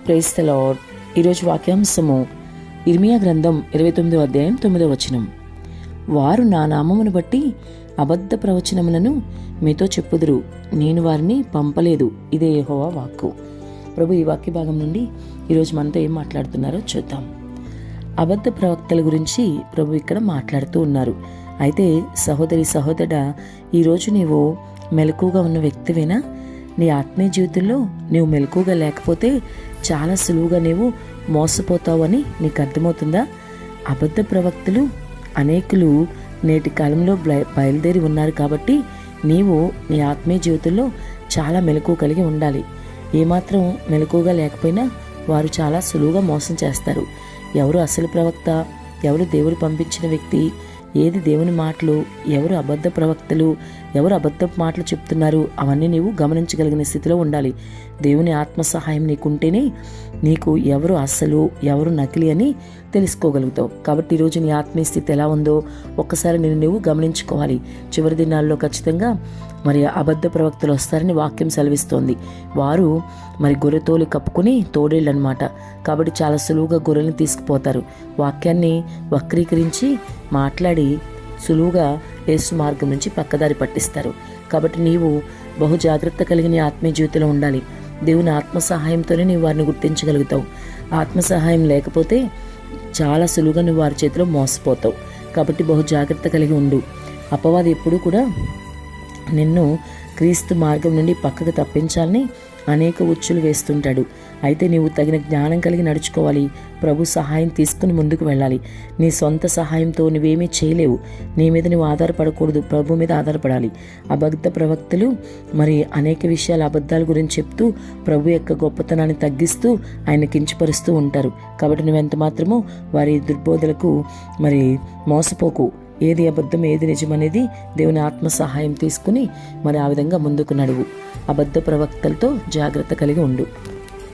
Praise the lord. ఈరోజు వాక్యాంశము ఇర్మియా గ్రంథం 29వ అధ్యాయం 9వ వచనం. వారు నా నామమును బట్టి అబద్ధ ప్రవచనములను మీతో చెప్పుదురు, నేను వారిని పంపలేదు, ఇదే యెహోవా వాక్కు. ప్రభు ఈ వాక్య భాగం నుండి ఈరోజు మనతో ఏం మాట్లాడుతున్నారో చూద్దాం. అబద్ధ ప్రవక్తల గురించి ప్రభు ఇక్కడ మాట్లాడుతూ ఉన్నారు. అయితే సహోదరి సహోదరుడా, ఈరోజు నీవు మెలకుగా ఉన్న వ్యక్తివేనా? నీ ఆత్మీయ జీవితంలో నీవు మెలకుగా లేకపోతే చాలా సులువుగా నీవు మోసపోతావు అని నీకు అర్థమవుతుందా? అబద్ధ ప్రవక్తలు అనేకులు నేటి కాలంలో బయలుదేరి ఉన్నారు కాబట్టి నీవు నీ ఆత్మీయ జీవితంలో చాలా మెలకువ కలిగి ఉండాలి. ఏమాత్రం మెలకువగా లేకపోయినా వారు చాలా సులువుగా మోసం చేస్తారు. ఎవరు అసలు ప్రవక్త, ఎవరు దేవుడు పంపించిన వ్యక్తి, ఏది దేవుని మాటలు, ఎవరు అబద్ధ ప్రవక్తలు, ఎవరు అబద్ధ మాటలు చెప్తున్నారు, అవన్నీ నీవు గమనించగలిగిన స్థితిలో ఉండాలి. దేవుని ఆత్మ సహాయం నీకుంటేనే నీకు ఎవరు అసలు ఎవరు నకిలీ అని తెలుసుకోగలుగుతావు. కాబట్టి ఈరోజు నీ ఆత్మీయ స్థితి ఎలా ఉందో ఒక్కసారి నువ్వు గమనించుకోవాలి. చివరి దినాల్లో ఖచ్చితంగా మరి అబద్ధ ప్రవక్తలు వస్తారని వాక్యం సెలవిస్తోంది. వారు మరి గొర్రెతోలు కప్పుకొని తోడేళ్ళు అనమాట. కాబట్టి చాలా సులువుగా గొర్రెలను తీసుకుపోతారు. వాక్యాన్ని వక్రీకరించి మాట్లాడి సులువుగా యేసు మార్గం నుంచి పక్కదారి పట్టిస్తారు. కాబట్టి నీవు బహు జాగ్రత్త కలిగిన ఆత్మీయ జీవితంలో ఉండాలి. దేవుని ఆత్మ సహాయంతోనే నీవు వారిని గుర్తించగలుగుతావు. ఆత్మ సహాయం లేకపోతే చాలా సులువుగా నువ్వు వారి చేతిలో మోసపోతావు. కాబట్టి బహు జాగ్రత్త కలిగి ఉండు. అపవాది ఎప్పుడూ కూడా నిన్ను క్రీస్తు మార్గం నుండి పక్కకు తప్పించాలని అనేక ఉచ్చులు వేస్తుంటాడు. అయితే నీవు తగిన జ్ఞానం కలిగి నడుచుకోవాలి. ప్రభు సహాయం తీసుకుని ముందుకు వెళ్ళాలి. నీ సొంత సహాయంతో నువ్వేమీ చేయలేవు. నీ మీద నువ్వు ఆధారపడకూడదు, ప్రభు మీద ఆధారపడాలి. అబద్ధ ప్రవక్తలు మరి అనేక విషయాల అబద్ధాల గురించి చెప్తూ ప్రభు యొక్క గొప్పతనాన్ని తగ్గిస్తూ ఆయన కించపరుస్తూ ఉంటారు. కాబట్టి నువ్వెంత మాత్రమో వారి దుర్బోధలకు మరి మోసపోకు. ఏది అబద్ధం ఏది నిజం అనేది దేవుని ఆత్మ సహాయం తీసుకుని మరి ఆ విధంగా ముందుకు నడువు. అబద్ధ ప్రవక్తలతో జాగ్రత్త కలిగి ఉండు.